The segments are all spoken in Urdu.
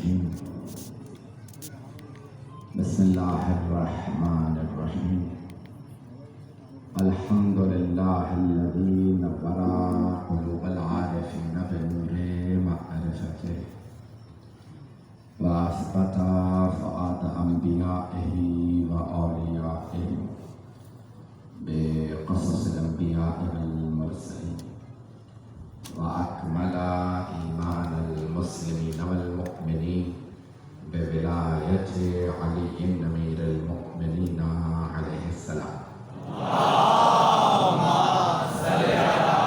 الرجيم بسم الله الرحمن الرحيم الحمد لله الذي نور قلوب العارفين بنور معرفته وأثبت فؤاد أنبيائه وأوليائه بقصص الأنبياء والمرسلين وأكمل إيمان المسلمين والمؤمنين بولاية علي أمير المؤمنين عليه السلام. اللهم صل على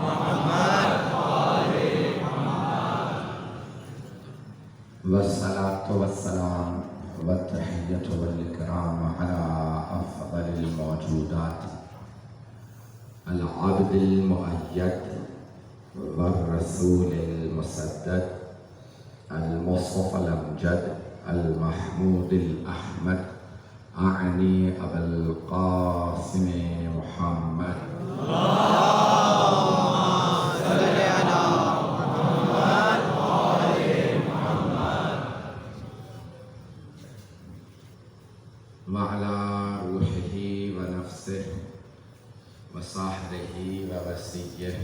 محمد وآل محمد. والصلاة والسلام والتحية والإكرام على أفضل الموجودات العبد المؤيد والرسول المسدد المصطفى الأمجد المحمود الأحمد أعني أبا القاسم محمد. اللهم صل على محمد وآل محمد. وعلى روحه ونفسه وصاحبه ووسيه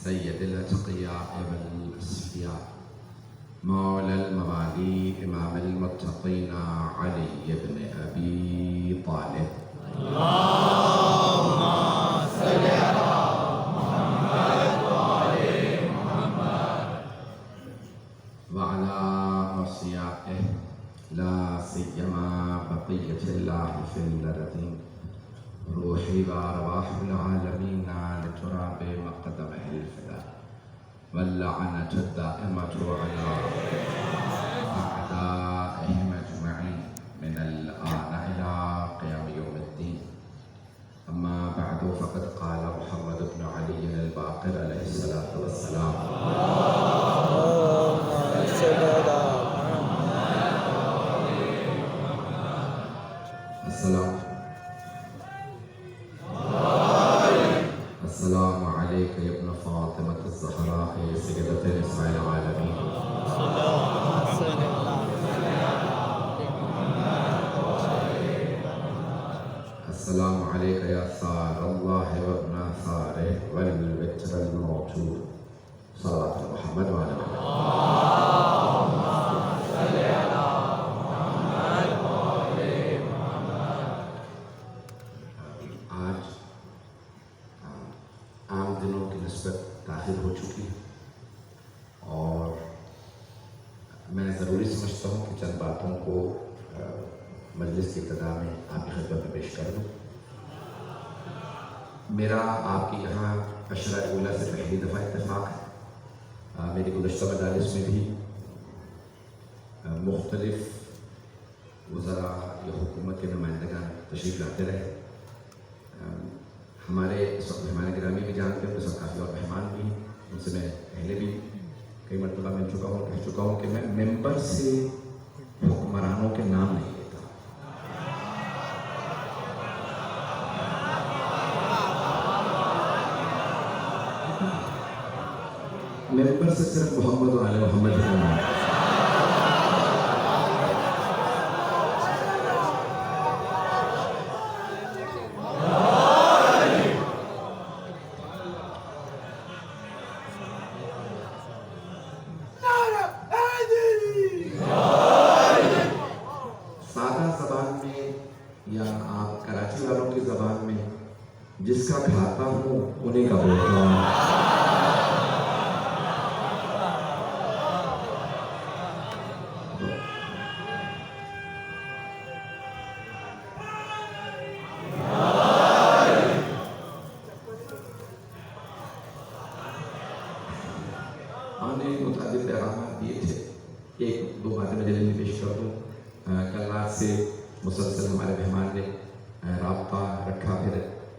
سيد الأتقياء والأصفياء مولى الموالي إمام المتقين علي بن أبي طالب. اللهم صل على محمد وآل محمد. وعلى أصفيائه لا سيما بقية الله في الأرضين روحي وأرواح العالمين لتراب مقدمه الفداء واللعنة الدائمة على أعدائهم أجمعين من الآن إلى قيام يوم الدين. أما بعد فقد قال محمد بن علي الباقر عليه الصلاة والسلام السلام عليك يا ابن فاطمة الزهراء سيدة نساء العالمين. السلام عليك يا ثار الله وابن ثاره والوتر الموتور صلاة محمد وعلى محمد. عام دنوں کی نسبت تاخیر ہو چکی ہے اور میں ضروری سمجھتا ہوں کہ چند باتوں کو مجلس کی ابتدا میں آپ کی خدمت میں پیش کر دوں. میرا آپ کی یہاں عشرہ اولیٰ سے پہلی دفعہ اتفاق ہے. میری گزشتہ مجالس میں بھی مختلف وزراء یا حکومت کے نمائندگان تشریف لاتے رہے. ہمارے اس وقت مہمان گرامی بھی جانتے ہیں، اس وقت کافی اور مہمان بھی ہیں. ان سے میں پہلے بھی کئی مرتبہ مل چکا ہوں، کہہ چکا ہوں کہ میں ممبر سے حکمرانوں کے نام نہیں لیتا. ممبر سے صرف محمد و آل محمد کا نام. جس کا کھاتا ہوں انہیں کا بولتا ہوں. ہم نے متعدد پیغامات دیے تھے، ایک دو باتیں میں جلدی پیش کر دوں. کل رات سے مسلسل ہمارے مہمان نے رابطہ رکھا، پھر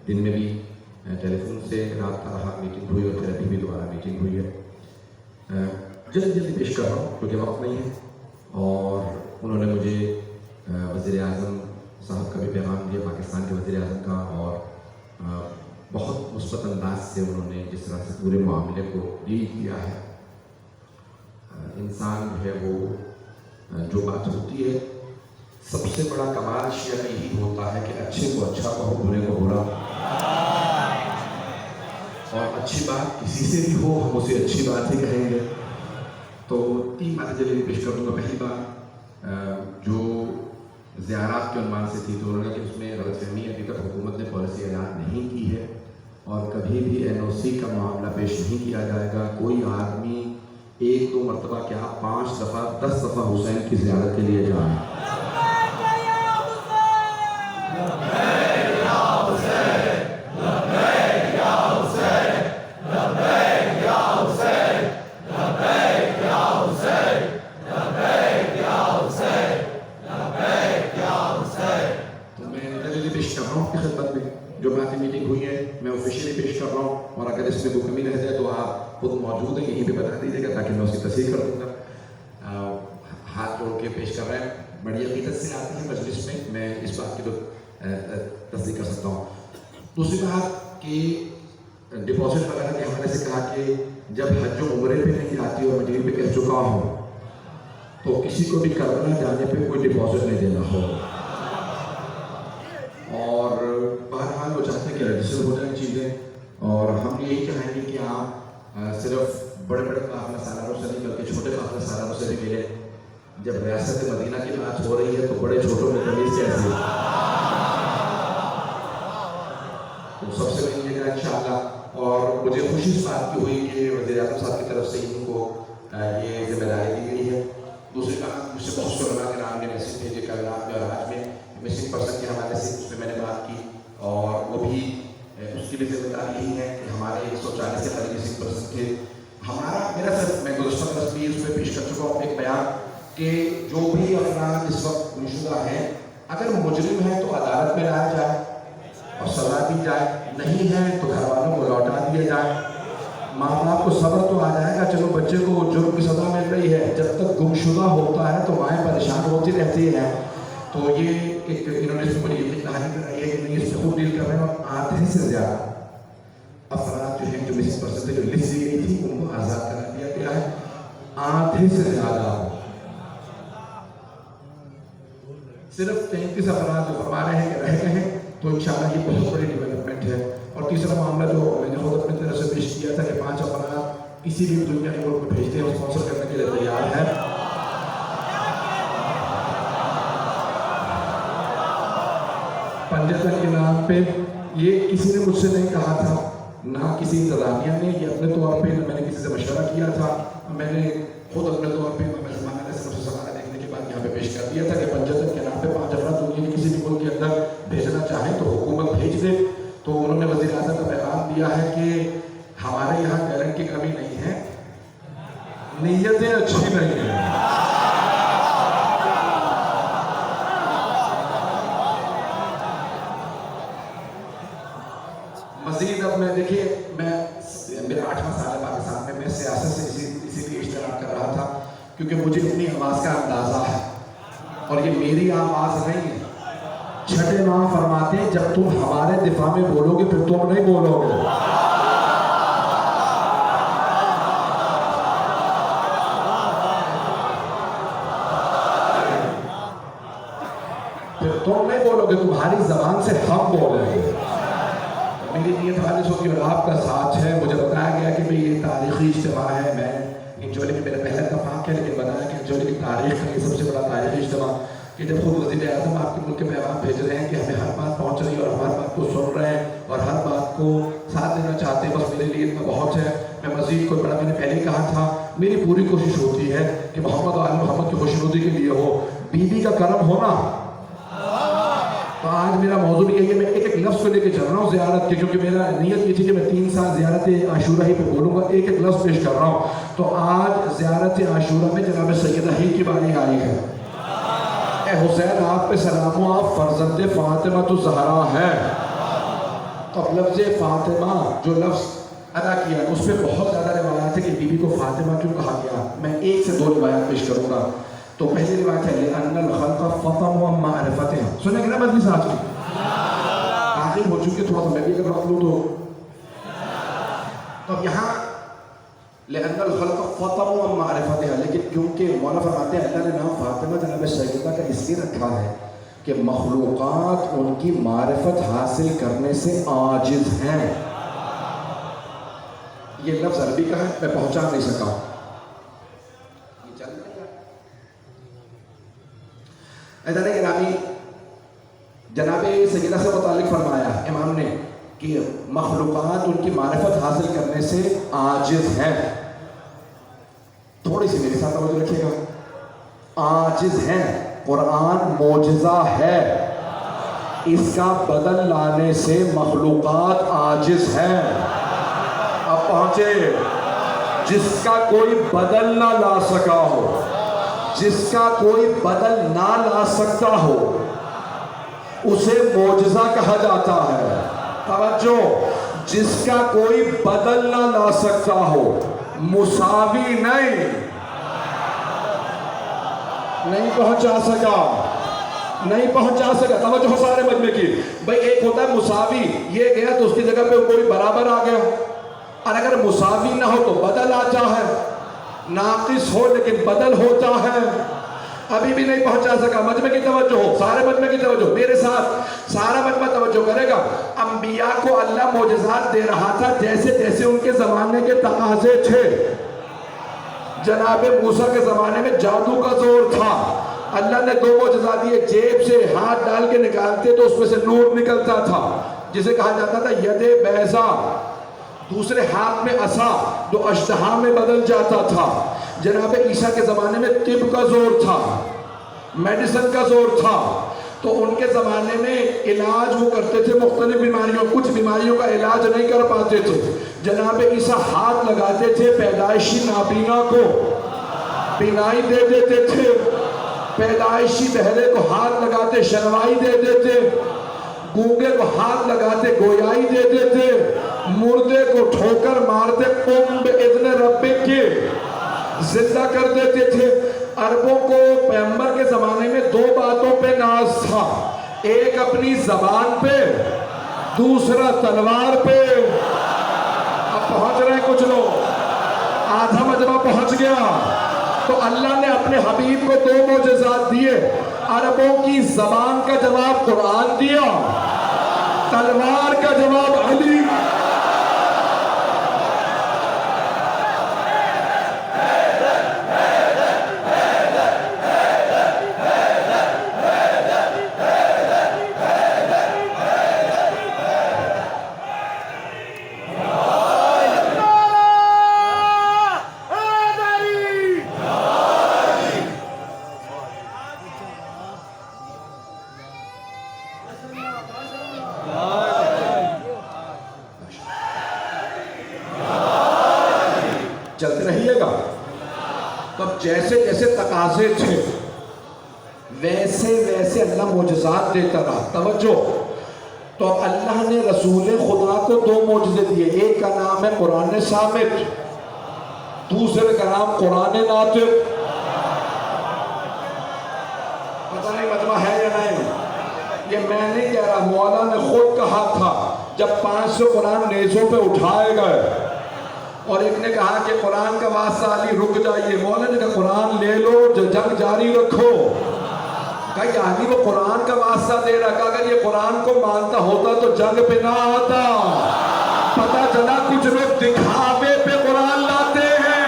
دن میں بھی ٹیلی فون سے رابطہ رہا، میٹنگ ہوئی اور پھر ابھی بھی دوبارہ میٹنگ ہوئی ہے. جلدی پیش کر رہا ہوں کیونکہ وقت نہیں ہے. اور انہوں نے مجھے وزیر اعظم صاحب کا بھی پیغام دیا، پاکستان کے وزیر اعظم کا، اور بہت مثبت انداز سے انہوں نے جس طرح سے پورے معاملے کو ڈیل کیا ہے. انسان جو ہے وہ جو بات ہوتی ہے سب سے بڑا کمال شیعہ میں یہی ہوتا ہے کہ اچھے کو اچھا کہو برے کو برا، اور اچھی بات کسی سے بھی ہو ہم اسے اچھی بات ہی کہیں گے۔ تو 3 باتیں جلدی پیش کر دوں گا۔ پہلی بات جو زیارات کے عنوان سے تھی تو انہوں نے کہا کہ اس میں غلط فہمی ابھی تک حکومت نے پالیسی اعلان نہیں کی ہے اور کبھی بھی NOC کا معاملہ پیش نہیں کیا جائے گا۔ کوئی آدمی 1-2 مرتبہ کیا 5 دفعہ 10 دفعہ حسین کی زیارت کے لیے جائیں۔ جو باتیں میٹنگ ہوئی ہے میں آفیشیلی پیش کر رہا ہوں، اور اگر اس میں کوئی کمی رہ جائے تو آپ خود موجود ہیں یہیں پہ بتا دیجیے گا تاکہ میں اس کی تصحیح کر دوں گا۔ ہاتھ جوڑ کے پیش کر رہے ہیں، بڑی عقیدت سے آتی ہے مجلس میں اس بات کی تو تصدیق کر سکتا ہوں۔ دوسری بات کہ ڈپازٹ وغیرہ کے حوالے سے کہا کہ جب حج و عمرے پہ نہیں آتی اور میں پہ کہہ چکا ہوں تو کسی کو بھی کربلا جانے پہ کوئی ڈپازٹ نہیں دینا ہو، اور بہرحال وہ چاہتے ہیں کہ رجسٹر ہو جائیں چیزیں، اور ہم یہی چاہیں گے کہ آپ صرف بڑے بڑے قافلہ سالاروں سے نہیں بلکہ چھوٹے قافلہ سالاروں سے بھی ملیں۔ جب ریاست مدینہ کی بات ہو رہی ہے تو بڑے چھوٹوں میں تمیز کیسے، تو سب سے ملیے گا انشاءاللہ۔ اور مجھے خوشی اس بات کی ہوئی کہ وزیر اعظم صاحب کی طرف سے ان کو یہ ذمہ داری دی گئی ہے۔ دوسری بات مجھ سے بہت سے علماء کے نام نے میسیج بھیجے کل رات میں اور آج میں مسنگ پرسن کے حوالے سے اس پہ میں نے بات کی، اور وہ بھی اس کی بھی ذمہ داری یہی ہے کہ ہمارے 140 سے قریب مسنگ پرسن تھے۔ میرا صرف میں گزشتہ برس بھی اس پہ پیش کر چکا ہوں ایک بیان کہ جو بھی افراد اس وقت گمشدہ ہیں اگر وہ مجرم ہیں تو عدالت میں لایا جائے اور سزا دی جائے، نہیں ہے تو گھر والوں کو لوٹا دیا جائے۔ ماں باپ کو صبر تو آ جائے گا، چلو بچے کو جرم کی سزا مل رہی ہے، جب تک گمشدہ ہوتا ہے تو مائیں پریشان ہوتی رہتی ہیں۔ تو یہ ایک انہوں نے اس کو یہ کہانی کرائی ہے کہ نہیں اس سے خود ڈیل کر رہے ہیں، اور آدھے سے زیادہ افراد جو ہیں جو مسنگ پرسن تھے جو لسٹ دی گئی تھی ان کو آزاد کرا دیا گیا ہے، آدھے سے زیادہ صرف 33 افراد جو فرما رہے ہیں کہ رہ گئے ہیں، تو انشاءاللہ یہ بہت بڑی ڈیولپمنٹ ہے۔ اور تیسرا معاملہ جو میں نے خود اپنی طرف سے پیش کیا تھا کہ 5 افراد کسی بھی دنیا کے ملک کو بھیجتے ہیں اور اسپانسر کرنے کے لیے تیار ہے۔ پنجتن کے نام پہ یہ کسی نے مجھ سے نہیں کہا تھا، نہ کسی انتظامیہ نے، یہ اپنے طور پہ نہ میں نے کسی سے مشورہ کیا تھا، میں نے خود اپنے طور پہ مہمان سے سوالہ دیکھنے کے بعد یہاں پہ پیش کر دیا تھا کہ پنجتن کے نام پہ 5 افراد دنیا کے کسی بھی ملک کے اندر بھیجنا چاہیں تو حکومت بھیج دے۔ تو انہوں نے وزیر اعظم کا پیغام دیا ہے کہ ہمارے یہاں ٹیلنٹ کی کمی نہیں ہے، نیتیں اچھی نہیں ہیں۔ مزید اب میں دیکھیے میرا 8واں سال ہے پاکستان میں سیاست سے اسی لیے اشتراک کر رہا تھا کیونکہ مجھے اپنی آواز کا اندازہ ہے، اور یہ میری آواز نہیں ہے۔ چھٹے امام فرماتے ہیں جب تم ہمارے دفاع میں بولو گے پھر تم نہیں بولو گے، پھر تم نہیں بولو گے، تمہاری زبان سے ہم بولیں گے۔ میری نیت خالص ہوگی اور آپ کا ساتھ ہے۔ مجھے بتایا گیا کہ یہ تاریخی اجتماع ہے، میں انجولی میں میرا پہلا اتفاق ہے، لیکن بتایا کہ انجولی کی تاریخ کا یہ سب سے بڑا تاریخی اجتماع کہ جب خود وزیر اعظم آپ کے ملک کے پیغام بھیج رہے ہیں کہ ہمیں ہر بات پہنچ رہی ہے اور ہر بات کو سن رہے ہیں اور ہر بات کو ساتھ دینا چاہتے ہیں، بس میرے لیے اتنا بہت ہے۔ میں مزید کوئی بڑا، میں نے پہلے کہا تھا میری پوری کوشش ہوتی ہے کہ محمد اور آل محمد کی خوشنودی کے لیے ہو، بی بی کا کرم ہونا۔ تو آج میرا موضوع بھی ہے کہ میں ایک ایک لفظ کو لے کے چل رہا ہوں زیارت کے، کیونکہ میرا نیت یہ تھی کہ میں 3 سال زیارت عاشورہ ہی پہ بولوں گا، ایک ایک لفظ پیش کر رہا ہوں۔ تو آج زیارت عاشورہ میں جناب سیدہ ہند کی باری آئی ہے۔ اے حسین آپ پہ سلام ہو، آپ فرزند فاطمہ الزہرا ہیں۔ تو اب لفظ فاطمہ جو لفظ ادا کیا اس پہ بہت زیادہ روایات ہے کہ بی بی کو فاطمہ کیوں کہا گیا، میں 1 سے 2 روایات پیش کروں گا۔ تو پہلی روایت ہے لِأَنَّ الْخَلْقَ فَطَمُوا مَعْرِفَتِهِمْ، سنیں گے نا مجلس آج کی آخر ہو چکی، تھوڑا سا میں بھی اگر رکھ لوں تو اب یہاں لأن الخلق فطروا عن معرفتها، لیکن کیونکہ مولا فرماتے ہیں اللہ نے نام فاطمہ جناب سیدہ کا اس لیے رکھا ہے کہ مخلوقات ان کی معرفت حاصل کرنے سے عاجز ہیں. یہ لفظ عربی کا ہے، میں پہنچا نہیں سکا. یہ چل رہا ہے ادھر گرامی. جناب سیدہ سے متعلق فرمایا امام نے کہ مخلوقات ان کی معرفت حاصل کرنے سے عاجز ہیں. تھوڑی سی میرے ساتھ توجہ رکھیے گا. عاجز ہیں. قرآن معجزہ ہے، اس کا بدل لانے سے مخلوقات عاجز ہیں. اب پہنچے. جس کا کوئی بدل نہ لا سکا ہو، جس کا کوئی بدل نہ لا سکتا ہو، اسے معجزہ کہا جاتا ہے. توجہ. جس کا کوئی بدل نہ لا سکتا ہو، مساوی نہیں پہنچا سکا. توجہ ہو سارے مجمع کی. بھئی ایک ہوتا ہے مساوی، یہ گیا تو اس کی جگہ پہ کوئی برابر آ گیا، اور اگر مساوی نہ ہو تو بدل آتا ہے. ناقص ہو لیکن بدل ہوتا ہے. ابھی بھی نہیں پہنچا سکا. مجمع کی توجہ ہو، سارے مجمع کی توجہ میرے ساتھ، سارا مجمع توجہ کرے گا. انبیاء کو اللہ معجزات دے رہا تھا جیسے جیسے ان کے زمانے کے تقاضے تھے. جناب موسیٰ کے زمانے میں جادو کا زور تھا. اللہ نے 2 معجزات دیے. جیب سے ہاتھ ڈال کے نکالتے تو اس میں سے نور نکلتا تھا، جسے کہا جاتا تھا ید بیضا. دوسرے ہاتھ میں عصا جو اشتہا میں بدل جاتا تھا. جناب عیسیٰ کے زمانے میں طب کا زور تھا، میڈیسن کا زور تھا. تو ان کے زمانے میں علاج وہ کرتے تھے مختلف بیماریوں، کچھ بیماریوں کا علاج نہیں کر پاتے تھے. جناب عیسیٰ ہاتھ لگاتے تھے پیدائشی نابینا کو، بینائی دے دیتے تھے. پیدائشی بہرے کو ہاتھ لگاتے شنوائی دے دیتے. گونگے کو ہاتھ لگاتے گویائی دے دیتے. مردے کو ٹھوکر مارتے قم بإذن ربک کے زندہ کر دیتے تھے. عربوں کو پیغمبر کے زمانے میں 2 باتوں پہ ناز تھا. ایک اپنی زبان پہ، دوسرا تلوار پہ. اب پہنچ رہے ہیں کچھ لوگ، آدھا مجمع پہنچ گیا. تو اللہ نے اپنے حبیب کو 2 معجزات دیے. عربوں کی زبان کا جواب قرآن دیا، تلوار کا جواب علی. چلتے رہیے گا. تب جیسے جیسے تقاضے تھے ویسے ویسے اللہ معجزات دیتا رہا. توجہ. تو اللہ نے رسول خدا کو 2 معجزے دیے. ایک کا نام ہے قرآن ثابت، دوسرے کا نام قرآن ناطق. پتہ نہیں مجمع ہے یا نہیں. یہ میں نہیں کہہ رہا، مولا نے خود کہا تھا جب 500 قرآن نیزوں پہ اٹھائے گئے اور ایک نے کہا کہ قرآن کا واسطہ علی رک جائیے. مولا نے کہا قرآن لے لو، جنگ جاری رکھو. کہا کہ علی وہ قرآن کا واسطہ دے رہا. کہا اگر یہ قرآن کو مانتا ہوتا تو جنگ پہ نہ آتا. پتہ چلا کچھ لوگ دکھاوے پہ قرآن لاتے ہیں،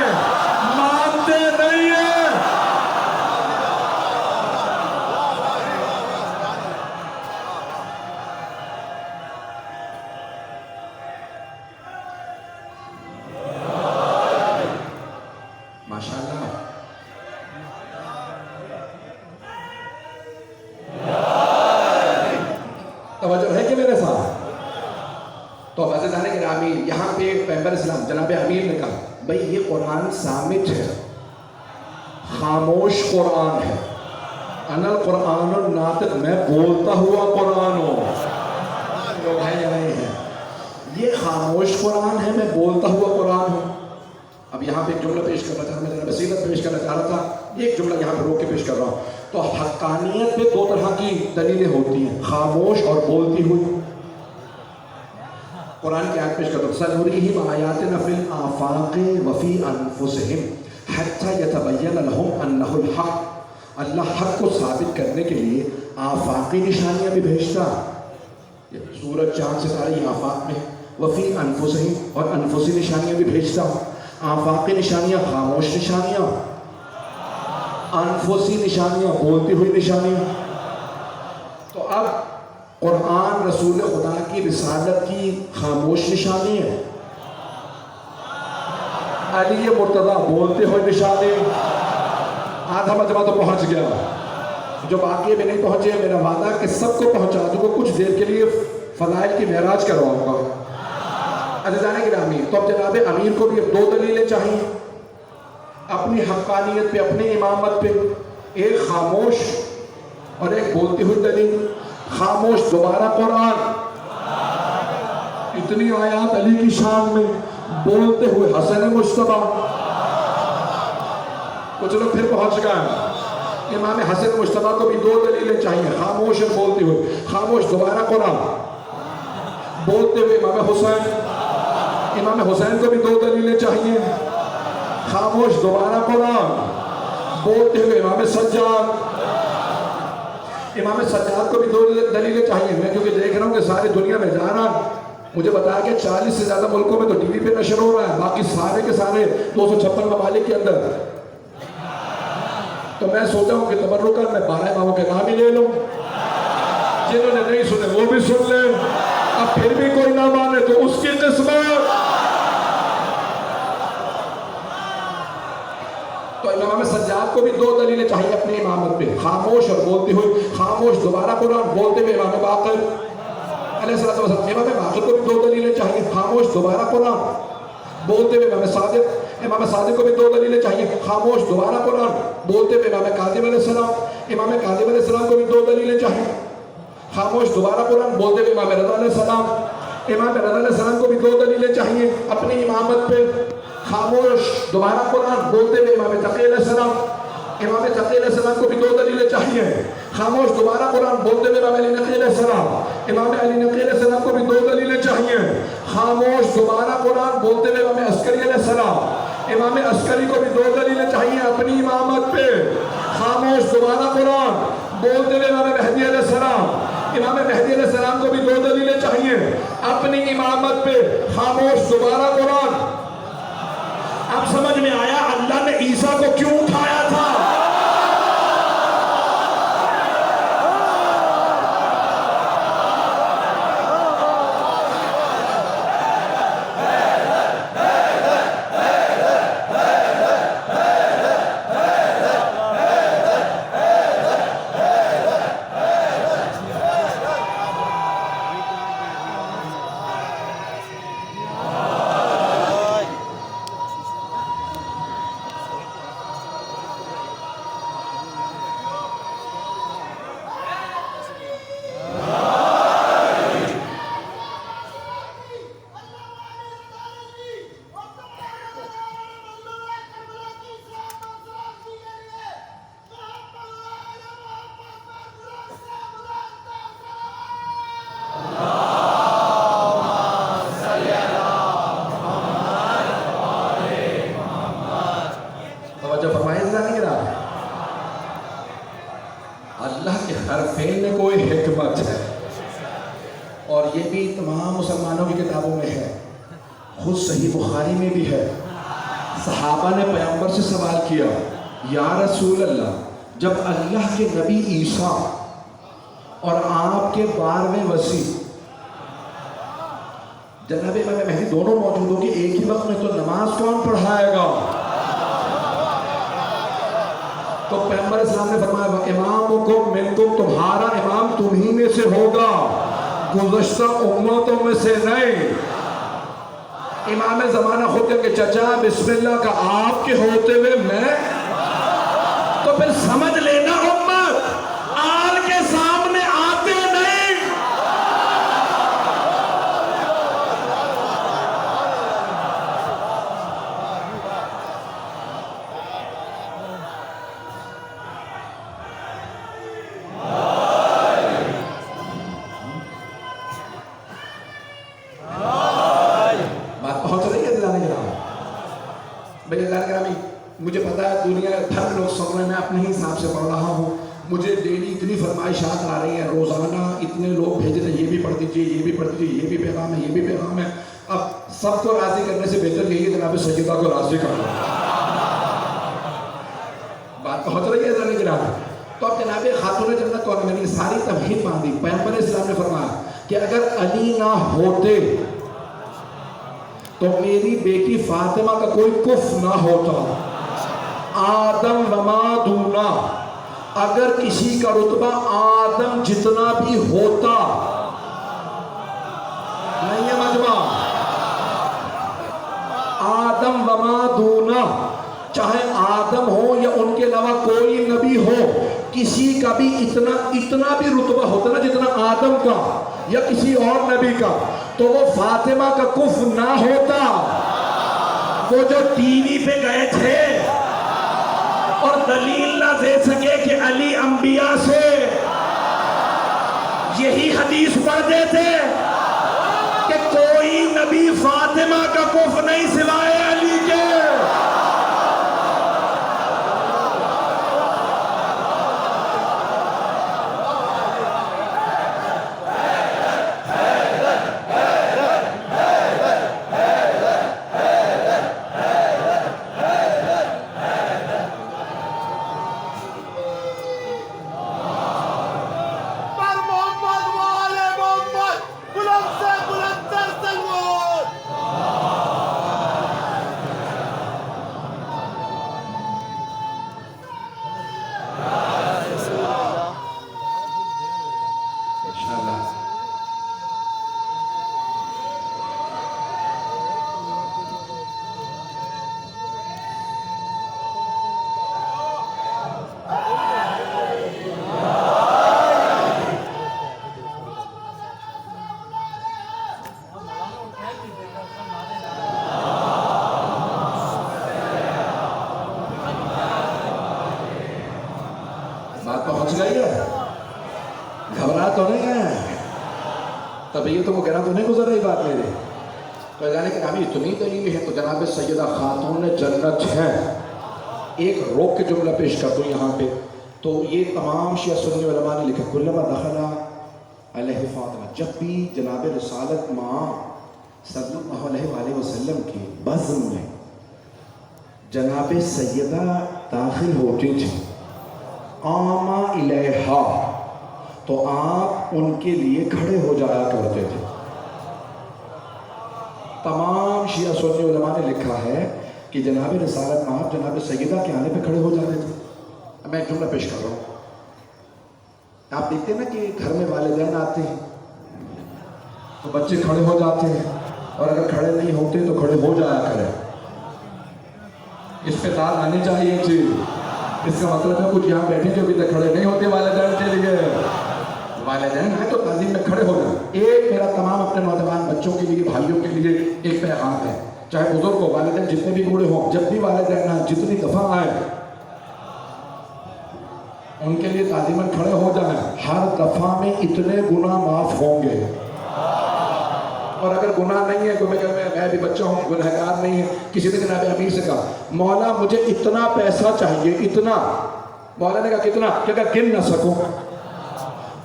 مانتے نہیں ہیں. توجہ ہے کہ میرے ساتھ. تو عزیزان گرامی یہاں پہ پیغمبر اسلام جناب امیر نے کہا بھئی یہ قرآن صامت ہے، خاموش قرآن ہے. انا القرآن الناطق، میں بولتا ہوا قرآن ہوں. لوگ ہیں یا نہیں ہیں؟ یہ خاموش قرآن ہے، میں بولتا ہوا قرآن ہوں. اب یہاں پہ ایک جملہ پیش کرنا چاہ رہا ہوں، میں بصیرت پیش کرنا چاہ رہا تھا. ایک جملہ یہاں پہ روک کے پیش کر رہا ہوں. تو حقانیت پہ 2 طرح کی دلیلیں ہوتی ہیں، خاموش اور بولتی ہوئی. قرآن کی آیت پیش کرتا ہوں سنریہم آیاتنا فی الآفاق وفی انفسہم حتی یتبین لہم انہ الحق. اللہ حق کو ثابت کرنے کے لیے آفاقی نشانیاں بھی بھیجتا. سورج چاند ستارے یہ آفاق میں وفی انفسہم اور انفسی نشانیاں بھی بھیجتا. آفاقی نشانیاں خاموش نشانیاں, انفسی نشانیاں بولتی ہوئی نشانیاں. تو اب قرآن رسول خدا کی رسالت کی خاموش نشانی ہے, علی مرتضیٰ بولتے ہوئے نشانی. آدھا مجمع تو پہنچ گیا, جو باقی میں نہیں پہنچے میرا وعدہ کہ سب کو پہنچا دوں گا, کچھ دیر کے لیے فضائل کی معراج کرواؤں گا. عزیزان گرامی, تو اب جناب امیر کو بھی 2 دلیلیں چاہیے اپنی حقانیت پہ, اپنی امامت پہ. ایک خاموش اور ایک بولتی ہوئی دلیل. خاموش دوبارہ قرآن, اتنی آیات علی کی شان میں, بولتے ہوئے حسن مجتبیٰ. کچھ لوگ پھر پہنچ گئے. امام حسن مجتبیٰ کو بھی 2 دلیلیں چاہیے, خاموش اور بولتی ہوئی. خاموش دوبارہ قرآن, بولتے ہوئے امام حسین. امام حسین کو بھی 2 دلیلیں چاہیے, خاموش دوبارہ قرآن, بولتے ہوئے امام سجاد. امام سجاد کو بھی 2 دلیلیں چاہیے. میں کیونکہ دیکھ رہا ہوں کہ ساری دنیا میں جا رہا, مجھے بتایا کہ 40 سے زیادہ ملکوں میں تو ٹی وی پہ نشر ہو رہا ہے, باقی سارے کے سارے 256 ممالک کے اندر. تو میں سوچا ہوں کہ تبرکاً میں 12 اماموں کے نام ہی لے لوں, جنہوں نے نہیں سنے وہ بھی سن لیں. اب پھر بھی کوئی نہ مانے تو اس کی قسمت. تو امام سجاد کو بھی 2 دلیلیں چاہیے اپنی امامت پہ, خاموش اور بولتی ہوئی. خاموش دوبارہ قرآن, بولتے ہوئے امام باقر علیہ السلام. امام باقر کو بھی 2 دلیلیں چاہیے, خاموش دوبارہ قرآن, بولتے ہوئے امام صادق. امام صادق کو بھی 2 دلیلیں چاہیے, خاموش دوبارہ قرآن, بولتے ہوئے امام کاظم علیہ السلام. امام کاظم علیہ السلام کو بھی 2 دلیلیں چاہیے, خاموش دوبارہ قرآن, بولتے ہوئے امام رضا علیہ السلام. امام رضا علیہ السلام کو بھی 2 دلیلیں چاہیے اپنی امامت پہ, خاموش دوبارہ قرآن, بولتے ہوئے امام تقی علیہ السلام. امام تقی علیہ السلام کو بھی 2 دلیلیں چاہیے, خاموش دوبارہ قرآن, بولتے ہوئے امام علی نقی علیہ السلام. امام علی نقی علیہ السلام کو بھی 2 دلیلیں چاہیے, خاموش دوبارہ قرآن, بولتے ہوئے امام عسکری علیہ السلام. امام عسکری کو بھی 2 دلیلیں چاہیے اپنی امامت پہ, خاموش دوبارہ قرآن, بولتے ہوئے امام مہدی علیہ السلام. امام مہدی علیہ السلام کو بھی 2 دلیلیں چاہیے اپنی امامت پہ, خاموش دوبارہ قرآن. اب سمجھ میں آیا اللہ نے عیسیٰ کو کیوں اٹھایا تھا. اللہ کے حرفین میں کوئی حکمت ہے, اور یہ بھی تمام مسلمانوں کی کتابوں میں ہے, خود صحیح بخاری میں بھی ہے. صحابہ نے پیغمبر سے سوال کیا, یا رسول اللہ, جب اللہ کے نبی عیسیٰ اور آپ کے 12ویں وصی جناب امام مہدی دونوں موجود ہوں گے ایک ہی وقت میں, تو نماز کون پڑھائے گا؟ تو پیغمبر اسلام نے فرمایا, امامکم منکم, تمہارا امام تمہیں میں سے ہوگا, گزشتہ امتوں میں سے نہیں. امام زمانہ خود کہ چچا بسم اللہ کا آپ کے ہوتے ہوئے میں, تو پھر سمجھ لینا امت آل کے سامنے آتے نہیں. اللہ اپنے ہی حساب سے پڑھ رہا ہوں. مجھے ڈیلی اتنی فرمائشات آ رہی ہیں, روزانہ اتنے لوگ بھیج رہے ہیں, یہ بھی پڑھ دیجیے, یہ بھی پڑھ دیجیے, یہ بھی پیغام ہے, یہ بھی پیغام ہے. اب سب کو راضی کرنے سے بہتر یہی ہے جناب سیدہ کو راضی کرنا. بات پہنچ رہی ہے ذرا جناب. تو اب جناب خاتون جنت کو میں نے ساری تمہید باندھی. پیغمبر اسلام نے فرمایا کہ اگر علی نہ ہوتے تو میری بیٹی فاطمہ کا کوئی کف نہ ہوتا. آدم وما دونا, اگر کسی کا رتبہ آدم جتنا بھی ہوتا, نہیں ہے مجمع, آدم وما دونا, چاہے آدم ہو یا ان کے علاوہ کوئی نبی ہو, کسی کا بھی اتنا بھی رتبہ ہوتا نا جتنا آدم کا یا کسی اور نبی کا, تو وہ فاطمہ کا کف نہ ہوتا. وہ جو ٹی وی پہ گئے تھے اور دلیل نہ دے سکے کہ علی انبیاء سے, یہی حدیث پڑھتے تھے کہ کوئی نبی فاطمہ کا کف نہیں سوائے علی کے. گھبرا تو نہیں ہے, طبیعت تو وہ کہنا تو نہیں گزر رہی بات میرے. تو جانے کہ ابھی اتنی دلیل ہے تو جناب سیدہ خاتون جنت ہے. ایک روک کے جملہ پیش کر دوں یہاں پہ. تو یہ تمام شیعہ سنی علماء نے لکھا, کلما دخل علیہ فاطمہ, جب بھی جناب رسالت ماں صلی اللہ علیہ وآلہ وسلم کی بزم میں جناب سیدہ داخل ہوتی تھی, آما الیہا, تو آپ ان کے لیے کھڑے ہو جایا کرتے تھے. تمام شیعہ سنی علماء نے لکھا ہے کہ جناب رسالت ماں جناب سیدہ کے آنے پہ کھڑے ہو جاتے تھے. میں ایک جملہ پیش کر رہا ہوں. آپ دیکھتے ہیں نا کہ گھر میں والدین آتے ہیں تو بچے کھڑے ہو جاتے ہیں, اور اگر کھڑے نہیں ہوتے تو کھڑے ہو جایا کریں. اس پہ تار آنی چاہیے جی. اس کا مطلب ہے کچھ یہاں بیٹھے جو ابھی تک کھڑے نہیں ہوتے والدین کے لیے, والدین ہیں تو تعظیم میں کھڑے ہو جائیں. ایک میرا تمام اپنے نوجوان بچوں کے لیے, بھائیوں کے لیے ایک پیغام ہے, چاہے بزرگ ہو, والدین جتنے بھی بوڑھے ہوں, جب بھی والدین آئیں, جتنی دفعہ آئیں, ان کے لیے تعظیماً کھڑے ہو جائیں. ہر دفعہ میں اتنے گناہ معاف ہوں گے. اور اگر گناہ نہیں ہے تو میں بھی بچہ ہوں, گنہگار نہیں ہے. کسی نے جناب امیر سے کہا, مولا مجھے اتنا پیسہ چاہیے, اتنا. مولا نے کہا کتنا؟ کہ اگر گن نہ سکوں.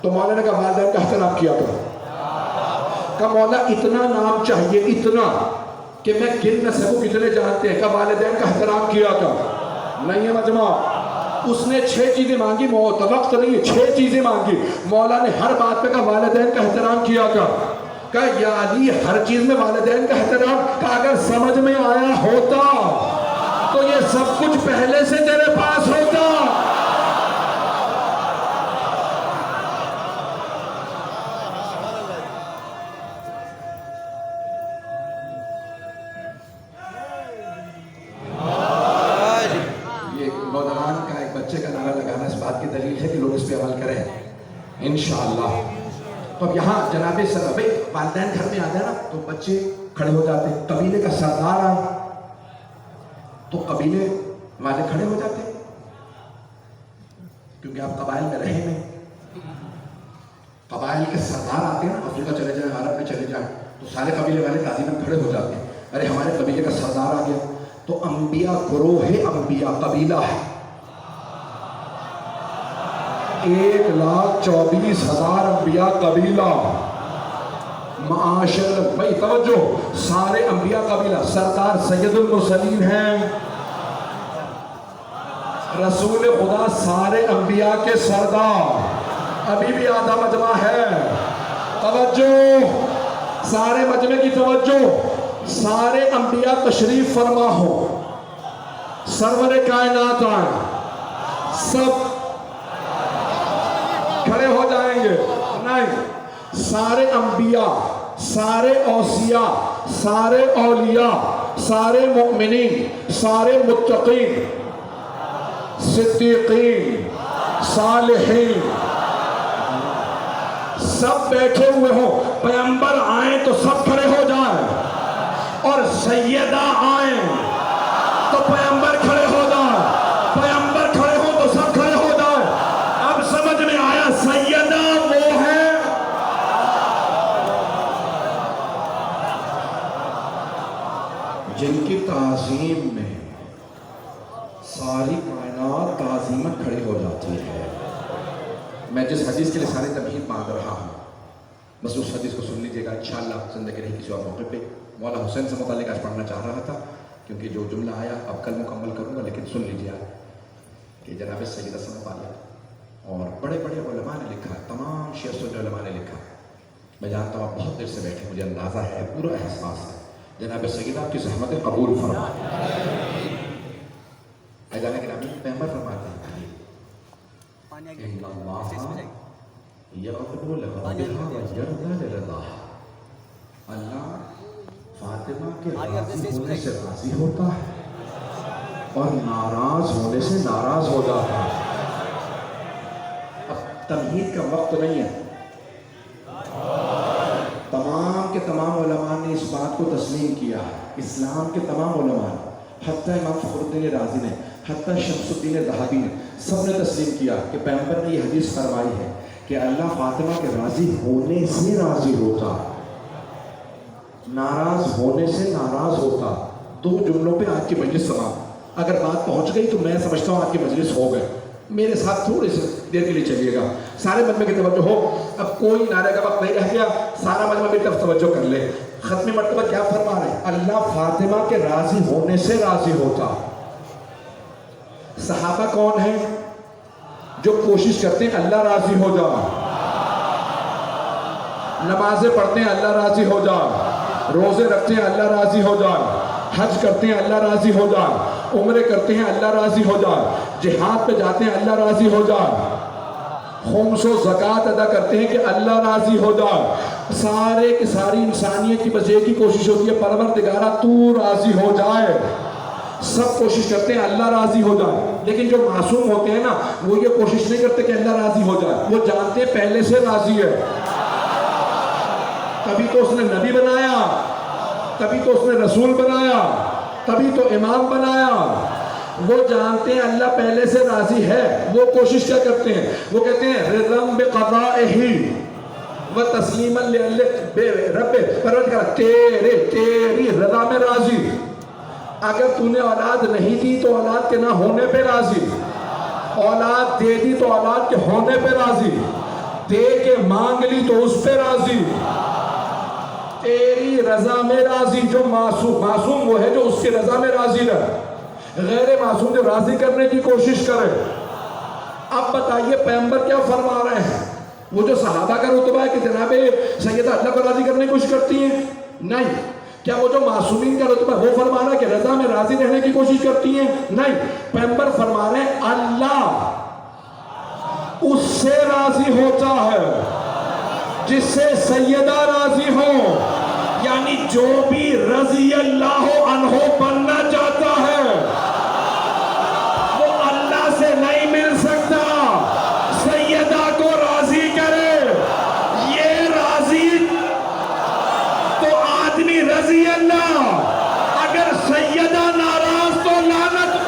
تو مولا نے کہا والدین کا احترام کیا کرو. کہا مولا اتنا نام چاہیے, اتنا کہ میں گن نہ سکوں, کتنے جانتے ہیں؟ کہا والدین کا احترام کیا کرو. نہیں ہے مجمع. اس نے 6 چیزیں مانگی, وقت نہیں ہے, 6 چیزیں مانگی. مولا نے ہر بات پہ کہا والدین کا احترام کیا کر. کہا یا علی ہر چیز میں والدین کا احترام, کہا اگر سمجھ میں آیا ہوتا تو یہ سب کچھ پہلے سے تیرے پاس ہوتا. یہ نوجوان کا, ایک بچے کا نعرہ لگانا اس بات کی دلیل ہے کہ لوگ اس پہ عمل کریں انشاءاللہ. تو اب یہاں جناب سر بھائی والدین گھر میں آ جائے نا تو بچے کھڑے ہو جاتے ہیں. قبیلے کا سردار آئے تو قبیلے والے کھڑے ہو جاتے ہیں, کیونکہ آپ قبائل میں رہے نہیں. قبائل کے سردار آتے ہیں, افریقہ چلے جائیں, عرب میں چلے جائیں, تو سارے قبیلے والے تعظیماً کھڑے ہو جاتے ہیں. ارے ہمارے قبیلے کا سردار آ گیا. تو انبیاء گروہ ہے, انبیاء قبیلہ ہے. 1,24,000 انبیاء قبیلہ معاشر بھائی توجہ سارے انبیاء قبیلہ سرکار سید المرسلین ہیں رسول خدا سارے انبیاء کے سردار ابھی بھی آدھا مجمع ہے توجہ سارے مجمع کی توجہ سارے انبیاء تشریف فرما ہو سرور کائنات آئیں سب کھڑے ہو جائیں گے نہیں سارے انبیاء سارے اوصیاء سارے اولیاء سارے مؤمنین سارے متقین صدیقین صالحین سب بیٹھے ہوئے ہوں پیغمبر آئیں تو سب کھڑے ہو جائیں اور سیدہ آئیں تو پیغمبر کھڑے ہو جائیں پیغمبر کھڑے ہوں تو سب کھڑے ہو جائیں اب سمجھ میں آیا سیدہ وہ ہے جن کی تعظیم میں ساری کائنات تعظیمت کھڑی ہو جاتی ہے میں جس حدیث کے لیے ساری تمہید مانگ رہا ہوں بس اس حدیث کو سن لیجئے گا انشاءاللہ زندگی نہیں کسی اور موقع پہ مولا حسین سے متعلق آج پڑھنا چاہ رہا تھا کیونکہ جو جملہ آیا اب کل مکمل کروں گا لیکن سن لیجئے آپ کہ جناب سیدہ سنت عالیہ اور بڑے بڑے علماء نے لکھا تمام شیعہ سنی علماء نے لکھا میں جانتا ہوں آپ بہت دیر سے بیٹھے مجھے اندازہ ہے پورا احساس ہے جناب سیدہ آپ کی زحمتیں قبول فرمائے جانے کے نامی پیغمبر فرماتے ہیں اللہ فاطمہ کے راضی ہونے سے راضی ہوتا ہے اور ناراض ہونے سے ناراض ہو جاتا ہے اب تمہید کا وقت نہیں ہے تمام کے تمام علماء نے اس بات کو تسلیم کیا اسلام کے تمام علماء حتیٰ امام فخر الدین رازی نے حتیٰ شمس الدین ذہبی نے سب نے تسلیم کیا کہ پیغمبر نے یہ حدیث فرمائی ہے کہ اللہ فاطمہ کے راضی ہونے سے راضی ہوتا ناراض ہونے سے ناراض ہوتا دو جملوں پہ آج کی مجلس تمام اگر بات پہنچ گئی تو میں سمجھتا ہوں آج کی مجلس ہو گئے میرے ساتھ تھوڑی سی دیر کے لیے چلیے گا سارے مجمع کی توجہ ہو اب کوئی نعرے کا وقت نہیں رہ گیا سارا مجمع میری طرف توجہ کر لے ختم مرتبہ کیا فرما رہے ہیں اللہ فاطمہ کے راضی ہونے سے راضی ہوتا صحابہ کون ہیں جو کوشش کرتے ہیں اللہ راضی ہو جائے نمازیں پڑھتے ہیں اللہ راضی ہو جائے روزے رکھتے ہیں اللہ راضی ہو جائے حج کرتے ہیں اللہ راضی ہو جائے عمرے کرتے ہیں اللہ راضی ہو جائے جہاد پہ جاتے ہیں اللہ راضی ہو جائے خمس و زکوٰۃ ادا کرتے ہیں کہ اللہ راضی ہو جائے سارے کی ساری انسانیت کی بس ایک ہی کوشش ہوتی ہے پروردگارہ تو راضی ہو جائے سب کوشش کرتے ہیں اللہ راضی ہو جائے لیکن جو معصوم ہوتے ہیں نا وہ یہ کوشش نہیں کرتے کہ اللہ راضی ہو جائے وہ جانتے ہیں پہلے سے راضی ہے تبھی تو اس نے نبی بنایا تبھی تو اس نے رسول بنایا تبھی تو امام بنایا وہ جانتے ہیں اللہ پہلے سے راضی ہے وہ کوشش کیا کرتے ہیں وہ کہتے ہیں رضا بقضائہ و تسلیما رب پروردگار تیری رضا میں راضی اگر تو نے اولاد نہیں دی تو اولاد کے نہ ہونے پہ راضی اولاد دے دی تو اولاد کے ہونے پہ راضی دے کے مانگ لی تو اس پہ راضی تیری رضا میں راضی جو معصوم وہ ہے جو اس کی رضا میں راضی رہے غیر معصوم جو راضی کرنے کی کوشش کرے اب بتائیے پیغمبر کیا فرما رہے ہیں وہ جو صحابہ کا رتبہ ہے کہ جناب سیدہ اللہ کو راضی کرنے کی کوشش کرتی ہیں نہیں کیا وہ جو معصومین کا رتبہ وہ فرما رہا ہے کہ رضا میں راضی رہنے کی کوشش کرتی ہیں نہیں پیغمبر فرما رہے ہیں اللہ اس سے راضی ہوتا ہے جس سے سیدہ راضی ہو یعنی جو بھی رضی اللہ عنہ بننا چاہتا ہے وہ اللہ سے نہیں مل سکتا سیدہ کو راضی کرے یہ راضی تو آدمی رضی اللہ اگر سیدہ ناراض تو لعنت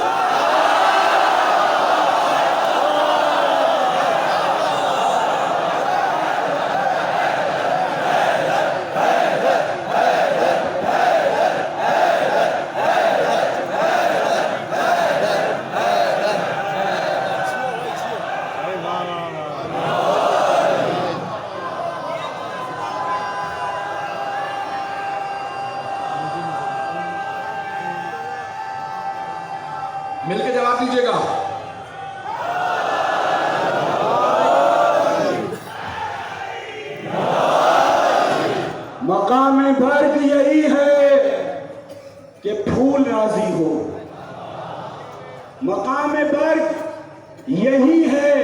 یہی ہے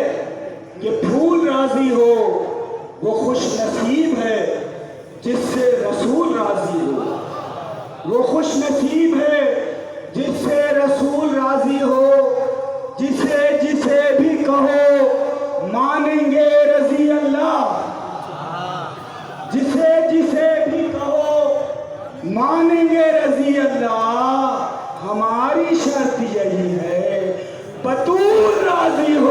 کہ پھول راضی ہو وہ خوش نصیب ہے جس سے رسول راضی ہو، وہ خوش نصیب ہے جس سے رسول راضی ہو، جسے جسے بھی کہو مانیں گے رضی اللہ، جسے جسے بھی کہو مانیں گے رضی اللہ، ہماری شرط یہی ہے بطول راضی ہو۔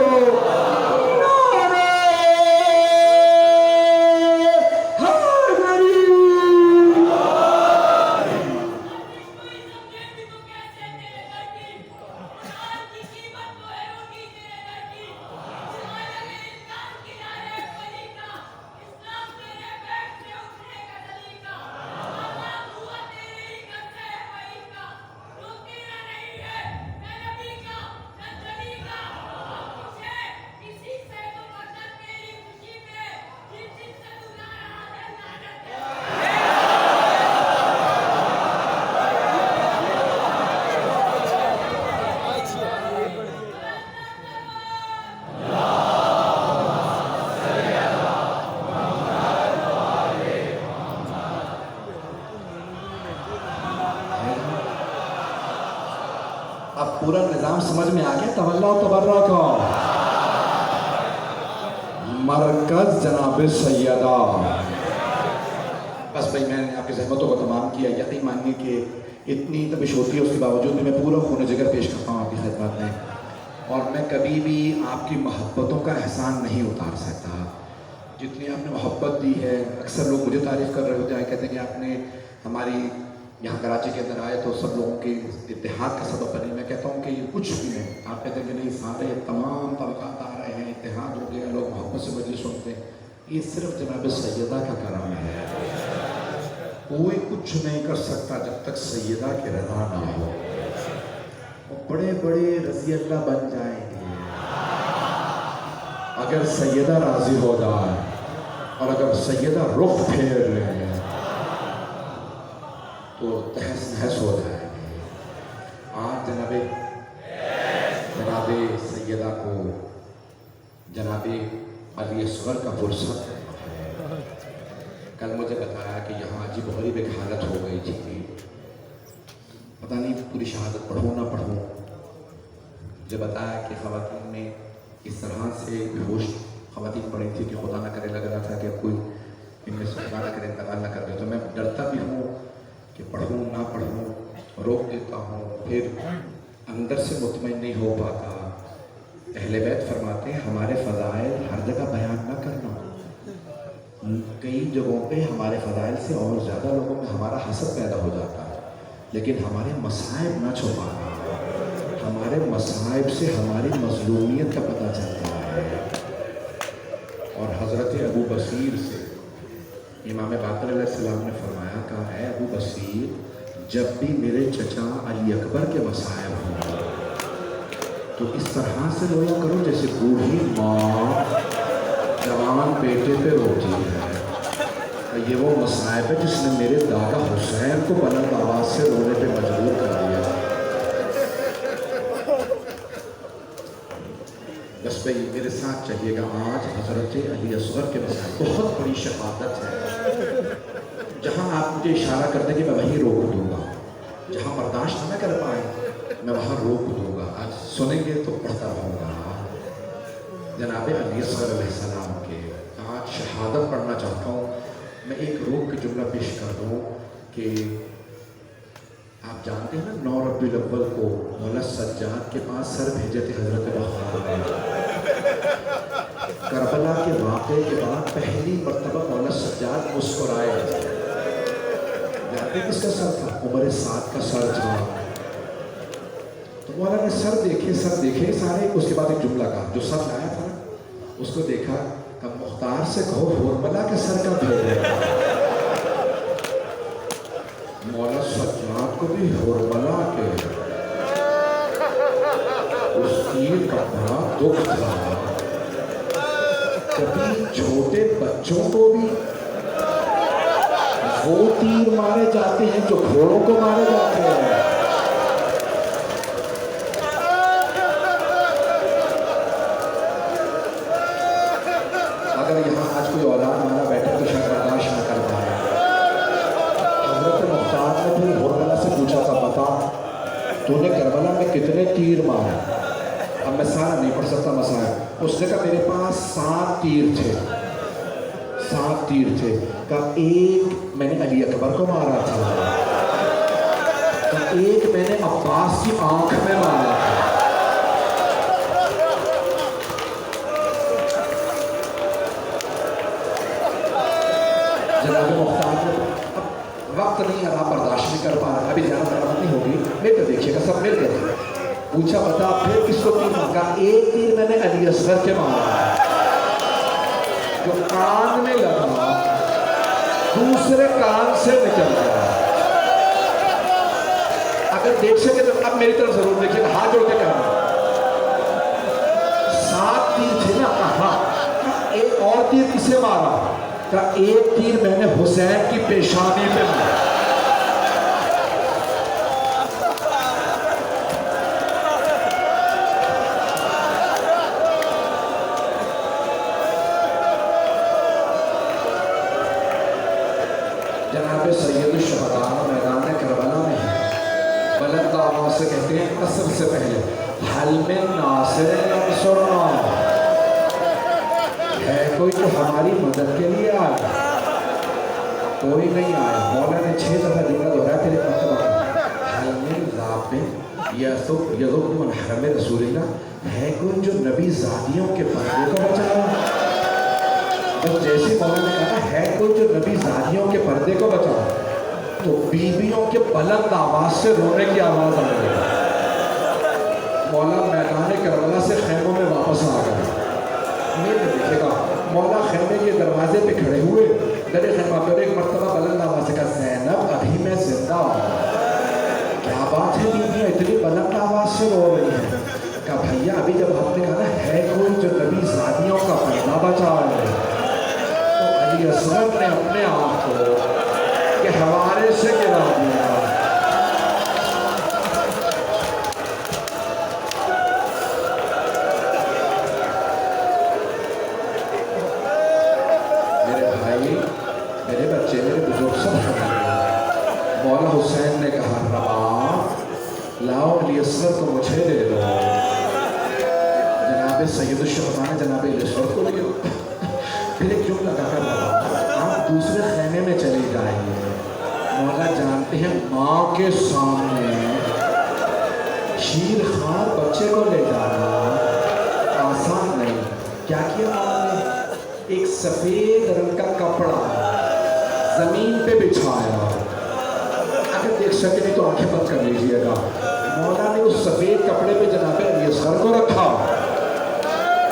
اب پورا نظام سمجھ میں آ گیا، تولا و تبرہ کا مرکز جناب سیدہ۔ بس بھائی میں نے آپ کی زحمتوں کو تمام کیا، یقین مانیے کہ اتنی تبش ہوتی ہے، اس کے باوجود بھی میں پورا خون جگر پیش کرتا ہوں آپ کی خدمت میں، اور میں کبھی بھی آپ کی محبتوں کا احسان نہیں اتار سکتا۔ جتنی آپ نے محبت دی ہے، اکثر لوگ مجھے تعریف کر رہے ہوتے ہیں، کہتے ہیں کہ آپ نے ہماری یہاں کراچی کے اندر آئے تو سب لوگوں کے اتحاد کا سبب بنی۔ میں کہتا ہوں کہ یہ کچھ بھی نہیں، آپ کہتے ہیں کہ نہیں سارے تمام طبقات آ رہے ہیں، اتحاد ہو گیا، لوگ محبت سے مجلس سنتے ہیں، یہ صرف جناب سیدہ کا کرم ہے۔ کوئی کچھ نہیں کر سکتا جب تک سیدہ کی رضا نہ ہو۔ وہ بڑے بڑے رضی اللہ بن جائیں گے، اگر سیدہ راضی ہو جائے اور اگر سیدہ رخ پھیر لے تو تہس نہس ہو جائے گی۔ آج جناب سیدہ کو جناب علی اصغر کا فرصت ہے۔ کل مجھے بتایا کہ یہاں عجیب غریب ایک حالت ہو گئی تھی، پتہ نہیں پوری شہادت پڑھوں نہ پڑھوں۔ مجھے بتایا کہ خواتین میں اس طرح سے بے ہوش خواتین پڑھی تھی کہ خدا نہ کرے لگ رہا تھا کہ کوئی ان میں سے خدا نہ کرے انتقال نہ کر دے، تو میں ڈرتا بھی ہوں کہ پڑھوں نہ پڑھوں، روک دیتا ہوں، پھر اندر سے مطمئن نہیں ہو پاتا۔ اہل بیت فرماتے ہیں ہمارے فضائل ہر جگہ بیان نہ کرنا، کئی جگہوں پہ ہمارے فضائل سے اور زیادہ لوگوں میں ہمارا حسد پیدا ہو جاتا ہے، لیکن ہمارے مصائب نہ چھپانا، ہمارے مصائب سے ہماری مظلومیت کا پتہ چلتا ہے۔ اور حضرت ابو بصیر سے امام باقر علیہ السلام نے فرمایا کہ اے ابو بصیر، جب بھی میرے چچا علی اکبر کے مصائب ہوں تو اس طرح سے رویا کرو جیسے بوڑھی ماں جوان بیٹے پہ روتی ہے۔ یہ وہ مصائب ہے جس نے میرے دادا حسین کو بلند آواز سے رونے پہ مجبور کر دیا۔ بس بھائی میرے ساتھ چلیے گا، آج حضرت علی اصغر کے مصائب بہت بڑی شہادت ہے۔ جہاں آپ مجھے اشارہ کر دیں کہ میں وہیں روک دوں گا، جہاں برداشت نہ کر پائے میں وہاں روک دوں گا۔ آج سنیں گے تو پڑھتا رہوں گا۔ جناب علی اصغر علیہ السلام کے آج شہادت پڑھنا چاہتا ہوں۔ میں ایک روک کے جملہ پیش کر دوں کہ آپ جانتے ہیں نا 9 ربیع الاول کو مولا سجاد کے پاس سر بھیجے تھے حضرت بخار نے۔ کربلا کے واقعے کے بعد پہلی مرتبہ مولا سجاد مسکرائے۔ جانتے کس کا سر تھا؟ عمر سعد کا سر تھا۔ تو مولا نے سر دیکھے سارے، اس کے بعد ایک جملہ کہا، جو سر لایا تھا اس کو دیکھا کہ مختار سے کہو ہورملا کے سر کا بھیج ہے۔ مولا سجاد کو بھی ہورملا کے اس تیر کا بڑا دکھ تھا۔ کبھی چھوٹے بچوں کو بھی وہ تیر مارے جاتے ہیں جو گھوڑوں کو مارے جاتے ہیں۔ تو نے کربلا میں کتنے تیر مارے؟ اب میں سارا نہیں پڑھ سکتا مسائل. اس نے کہا میرے پاس 7 تیر تھے. 7 تیر تھے. کہا ایک میں نے علی اکبر کو مارا تھا, کہا ایک میں نے عباس کی آنکھ میں مارا تھا. جناب مختار نے اب وقت نہیں ہے, آپ برداشت نہیں کر پا رہے, ابھی زیادہ برابر نہیں ہوگی, میرے کو دیکھیے گا, سب مل گئے. پوچھا بتا پھر کس کو تیر مارا؟ ایک تیر میں نے علی اصغر کے مارا جو کان میں لگا, دوسرے کان سے نکل گیا. اگر دیکھ سکے تو اب میری طرف ضرور دیکھیے گا, ہاتھ جوڑ کے کہنا 7 تیر تھے نا. کہا ایک اور تیر کسے مارا؟ کہا ایک تیر میں نے حسین کی پیشانی پہ مارا. جناب سید الشہداء میدان کربلا میں بلند آواز سے کہتے ہیں عصر سے پہلے, حل من ناصر ینصرنا, ہے کوئی تو ہماری مدد کے لیے آیا؟ کوئی نہیں آیا. مولا نے 6 دفعہ جملہ دہرایا, پھر ایک مرتبہ حل من ذاب یذب من حرم رسول اللہ, ہے کوئی جو نبی زادیوں کے پردے کو بچایا؟ بس جیسے مولا نے کہا ہے کوئی جو نبی زادیوں کے پردے کو بچایا, تو بیویوں کے بلند آواز سے رونے کی آواز آ گئی. مولا میدان کربلا سے خیموں میں واپس آ گئے. میرے دیکھے گا مولا خیمے کے دروازے پہ کھڑے ہوئے, درے خیمہ پہ ایک مرتبہ بلند آواز سے کہا زینب ابھی میں زندہ ہوں. کیا بات ہے بیویاں اتنی بلند آواز سے رو رہی ہیں؟ کہا بھیا ابھی جب ہم نے کہا ہے کوئی جو نبی زادیوں کا پردہ بچا ہے, تو علی اصغر نے اپنے آپ کو کہ حوالے سے گرا دیا. میرے بھائی, میرے بچے, میرے بزرگ سب سن رہے. مولا حسین نے کہا ربا لاؤ علی اصغر کو مجھے دے دو. جناب سید الشہداء نے جناب علی اصغر کو لیا. پھر ایک جملہ کہا بابا آپ دوسرے خیمے میں چلے جائیں. مولا جانتے ہیں ماں کے سامنے شیر خوار بچے کو لے جانا آسان نہیں. کیا کیا مولا نے؟ ایک سفید رنگ کا کپڑا زمین پہ بچھایا. اگر دیکھ سکے نہیں تو آنکھیں بند کر لیجیے گا. مولا نے اس سفید کپڑے پہ جناب علی اصغر کو رکھا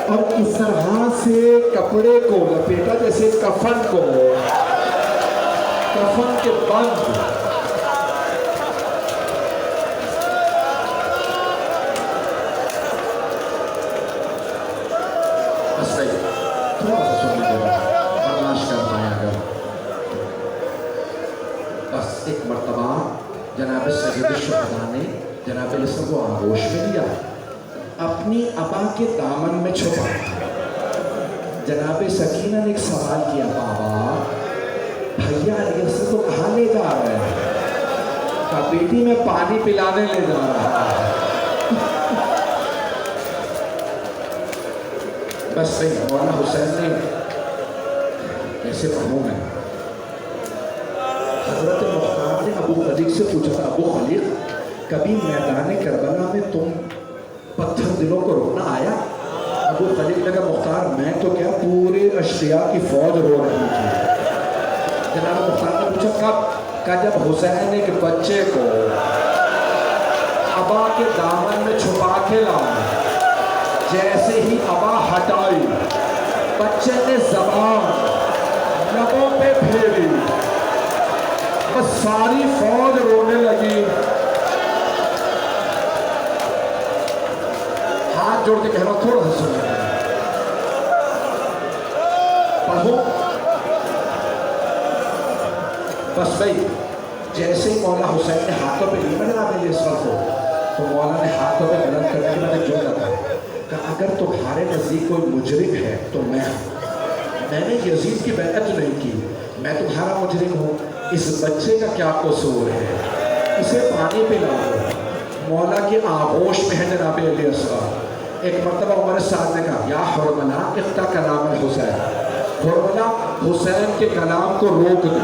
اور اس طرح سے کپڑے کو لپیٹا جیسے کفن کو, کفن کے بند. بس صحیح, تھوڑا سا سن لیجیے گا, برداشت کر پائیں اگر. بس ایک مرتبہ جناب سید الشہداء نے جناب علی اصغر کو آغوش میں لیا, اپنی ابا کے دامن میں چھپا. جناب سکینہ نے ایک سوال کیا, بابا بھیا علی اصغر کو کہاں لے جا رہے ہیں؟ کہا بیٹی میں پانی پلانے لے جا رہا ہے. بس صحیح. مولانا حسین نے کیسے پڑھوں میں, حضرت مختار نے ابو خلیق سے پوچھا تھا, ابو خلیق کبھی میدان کربلا میں تم پتھر دلوں کو رونا آیا؟ ابو خلیق نے کہا مختار میں تو کیا پورے اشقیاء کی فوج رو رہی تھی. جناب مختار نے پوچھا کب؟ کہا جب حسین ایک بچے کو ابا کے دامن میں چھپا کے لایا, جیسے ہی ابا ہٹائی بچے نے زبان لبوں پہ پھیری, بس ساری فوج رونے لگی. ہاتھ جوڑ کے کہہ رہا ہوں تھوڑا سا سن پڑھو. بس بھائی جیسے ہی مولا حسین نے ہاتھوں پہ لی میں جناب علی اصغر کو, تو مولا نے ہاتھوں پہ بلند کرنے کے بعد جو لگا کہ اگر تمہارے نزدیک کوئی مجرم ہے تو میں نے یزید کی بیعت نہیں کی, میں تمہارا مجرم ہوں. اس بچے کا کیا قصور ہے؟ اسے پانی پلا دو. مولا کی آغوش میں ہے جناب علی اصغر۔ ایک مرتبہ عمر سعد نے کہا یا حرملہ اقطع کلام الحسین، حرملہ حسین کے کلام کو روک دے۔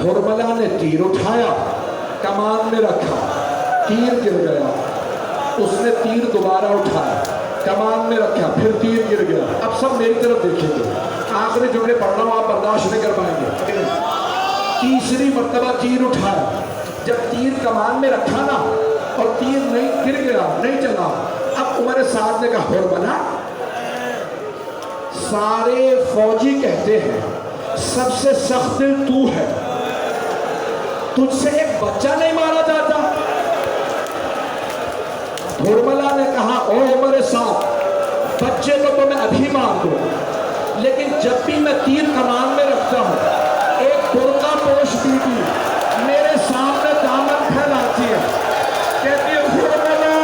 حرملہ نے تیر اٹھایا، کمان میں رکھا، تیر گر گیا۔ اس نے تیر دوبارہ اٹھایا، کمان میں رکھا، پھر تیر گر گیا۔ اب سب میری طرف دیکھیں گے، آخری جملے پڑھ رہا ہوں، آپ برداشت نہیں کر پائیں گے۔ تیسری مرتبہ تیر اٹھایا، جب تیر کمان میں رکھا نا اور تیر نہیں گر گیا، نہیں چلا، اب عمر سعد نے کہا حرملہ، سارے فوجی کہتے ہیں سب سے سخت دل تو ہے، تجھ سے ایک بچہ نہیں مارا جاتا؟ حرملہ نے کہا او عمر سعد، بچے کو میں ابھی مار دوں، لیکن جب بھی میں تیر کمان میں رکھتا ہوں، ایک برقع پوش بی بی میرے سامنے دامن پھیلاتی ہے، کہتی ہے حرملہ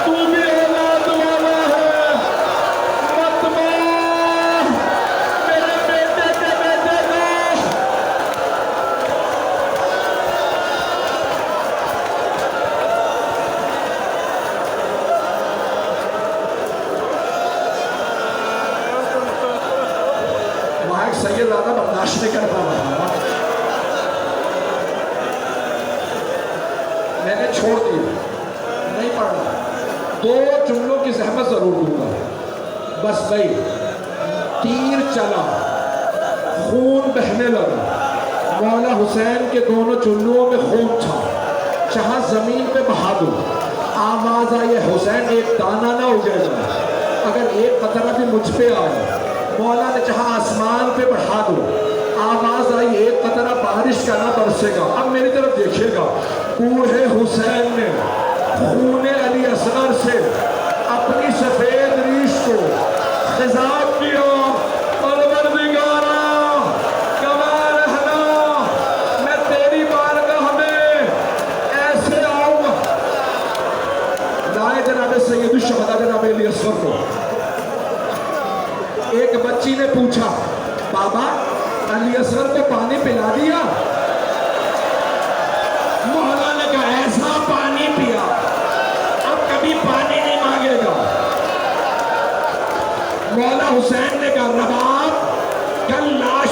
تو بھی اولاد والا ہے، مت مار میرے بیٹے کے بیٹے کو۔ وہاں ایک سید زیادہ برداشت نہیں کر پا رہا، میں نے چھوڑ دیا، نہیں پڑھنا۔ دو جملوں کی زحمت ضرور دوں گا بس بھائی۔ تیر چلا، خون بہنے لگا، مولا حسین کے دونوں چلوں میں خون تھا، چاہا زمین پہ بہا دو، آواز آئی حسین ایک دانہ نہ اگے گا، اگر ایک قطرہ بھی مجھ پہ آئے۔ مولا نے چاہا آسمان پہ بڑھا دو، آواز آئی ایک قطرہ بارش کا نہ برسے گا۔ اب میری طرف دیکھیے گا، کوہ حسین نے خون علی اصغر سے اپنی سفید ریش کو خضاب کیا، پروردگارا کما رہنا، میں تیری بارگاہ میں ایسے آؤں گا۔ لائے جناب سید الشہداء جناب علی اصغر کو۔ ایک بچی نے پوچھا بابا علی اصغر کو پانی پلا دیا؟ مولا نے کہا ایسا پانی پیا اب کبھی پانی نہیں مانگے گا۔ مولا حسین نے کہا رباب کل لا